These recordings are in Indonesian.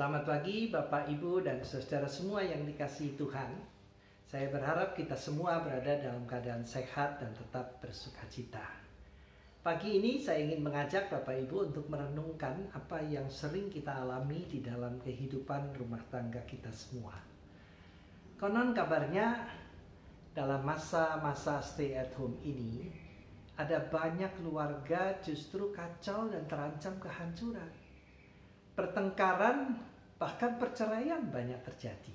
Selamat pagi Bapak, Ibu, dan saudara semua yang dikasihi Tuhan. Saya berharap kita semua berada dalam keadaan sehat dan tetap bersukacita. Pagi ini saya ingin mengajak Bapak Ibu untuk merenungkan apa yang sering kita alami di dalam kehidupan rumah tangga kita semua. Konon kabarnya dalam masa-masa stay at home ini ada banyak keluarga justru kacau dan terancam kehancuran. Pertengkaran, bahkan perceraian banyak terjadi.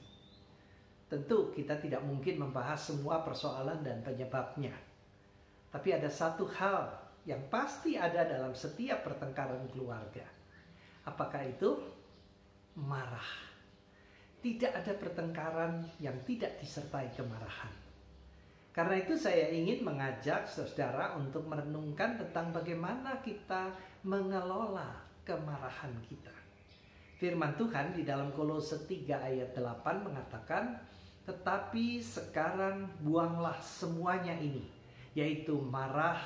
Tentu kita tidak mungkin membahas semua persoalan dan penyebabnya. Tapi ada satu hal yang pasti ada dalam setiap pertengkaran keluarga. Apakah itu? Marah. Tidak ada pertengkaran yang tidak disertai kemarahan. Karena itu saya ingin mengajak saudara untuk merenungkan tentang bagaimana kita mengelola kemarahan kita. Firman Tuhan di dalam Kolose 3 ayat 8 mengatakan, "Tetapi sekarang buanglah semuanya ini, yaitu marah,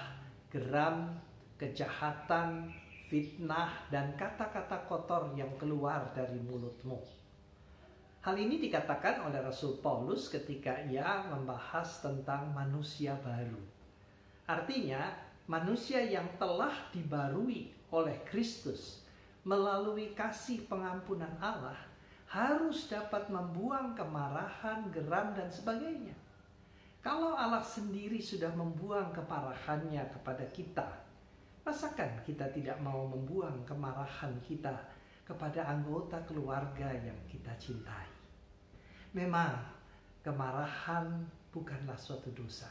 geram, kejahatan, fitnah, dan kata-kata kotor yang keluar dari mulutmu." Hal ini dikatakan oleh Rasul Paulus ketika ia membahas tentang manusia baru. Artinya, manusia yang telah dibarui oleh Kristus melalui kasih pengampunan Allah harus dapat membuang kemarahan, geram, dan sebagainya. Kalau Allah sendiri sudah membuang kemarahannya kepada kita, masakan kita tidak mau membuang kemarahan kita kepada anggota keluarga yang kita cintai? Memang kemarahan bukanlah suatu dosa,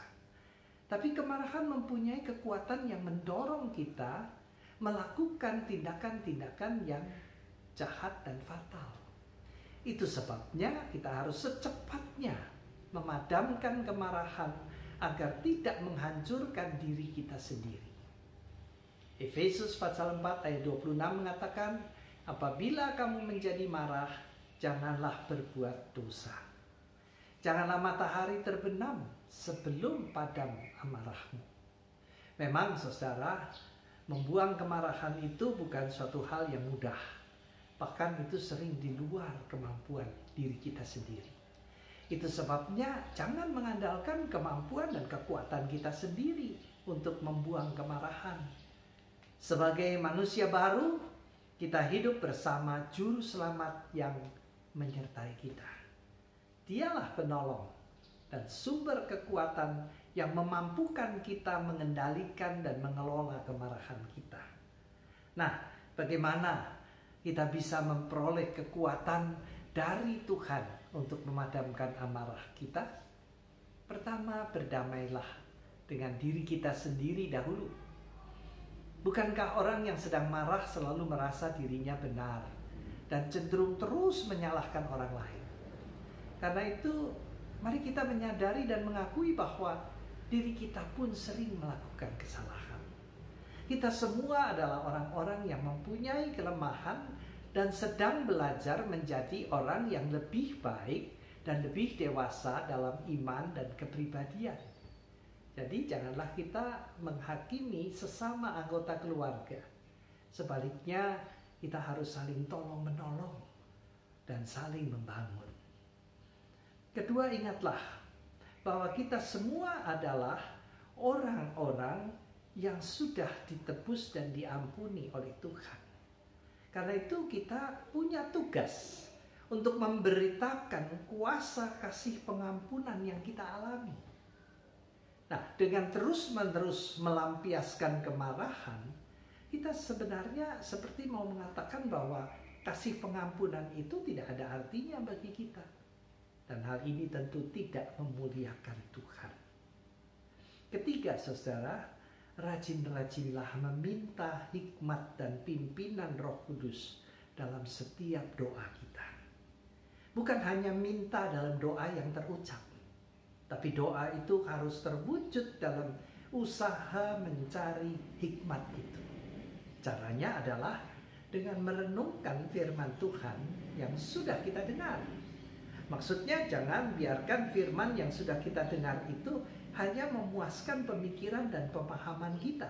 tapi kemarahan mempunyai kekuatan yang mendorong kita melakukan tindakan-tindakan yang jahat dan fatal. Itu sebabnya kita harus secepatnya memadamkan kemarahan agar tidak menghancurkan diri kita sendiri. Efesus pasal 4 ayat 26 mengatakan, "Apabila kamu menjadi marah, janganlah berbuat dosa. Janganlah matahari terbenam sebelum padam amarahmu." Memang saudara, membuang kemarahan itu bukan suatu hal yang mudah. Bahkan itu sering di luar kemampuan diri kita sendiri. Itu sebabnya jangan mengandalkan kemampuan dan kekuatan kita sendiri untuk membuang kemarahan. Sebagai manusia baru, kita hidup bersama Juru Selamat yang menyertai kita. Dialah penolong dan sumber kekuatan yang memampukan kita mengendalikan dan mengelola kemarahan kita. Nah, bagaimana kita bisa memperoleh kekuatan dari Tuhan untuk memadamkan amarah kita? Pertama, berdamailah dengan diri kita sendiri dahulu. Bukankah orang yang sedang marah selalu merasa dirinya benar dan cenderung terus menyalahkan orang lain? Karena itu, mari kita menyadari dan mengakui bahwa diri kita pun sering melakukan kesalahan. Kita semua adalah orang-orang yang mempunyai kelemahan dan sedang belajar menjadi orang yang lebih baik dan lebih dewasa dalam iman dan kepribadian. Jadi janganlah kita menghakimi sesama anggota keluarga. Sebaliknya, kita harus saling tolong-menolong dan saling membangun. Kedua, ingatlah bahwa kita semua adalah orang-orang yang sudah ditebus dan diampuni oleh Tuhan. Karena itu kita punya tugas untuk memberitakan kuasa kasih pengampunan yang kita alami. Nah, dengan terus-menerus melampiaskan kemarahan, kita sebenarnya seperti mau mengatakan bahwa kasih pengampunan itu tidak ada artinya bagi kita. Dan hal ini tentu tidak memuliakan Tuhan. Ketiga, saudara, rajin-rajinlah meminta hikmat dan pimpinan Roh Kudus dalam setiap doa kita. Bukan hanya minta dalam doa yang terucap, tapi doa itu harus terwujud dalam usaha mencari hikmat itu. Caranya adalah dengan merenungkan firman Tuhan yang sudah kita dengar. Maksudnya jangan biarkan firman yang sudah kita dengar itu hanya memuaskan pemikiran dan pemahaman kita.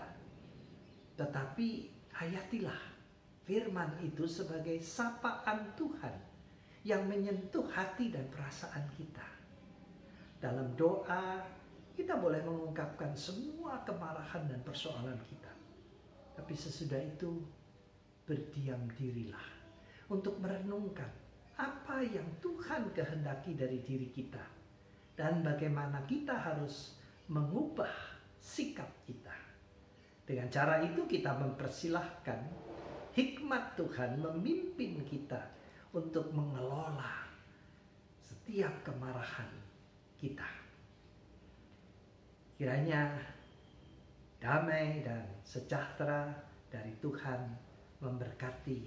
Tetapi hayatilah firman itu sebagai sapaan Tuhan yang menyentuh hati dan perasaan kita. Dalam doa, kita boleh mengungkapkan semua kemarahan dan persoalan kita. Tapi sesudah itu, berdiam dirilah untuk merenungkan apa yang Tuhan kehendaki dari diri kita dan bagaimana kita harus mengubah sikap kita. Dengan cara itu kita mempersilahkan hikmat Tuhan memimpin kita untuk mengelola setiap kemarahan kita. Kiranya damai dan sejahtera dari Tuhan memberkati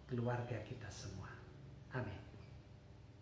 keluarga kita semua.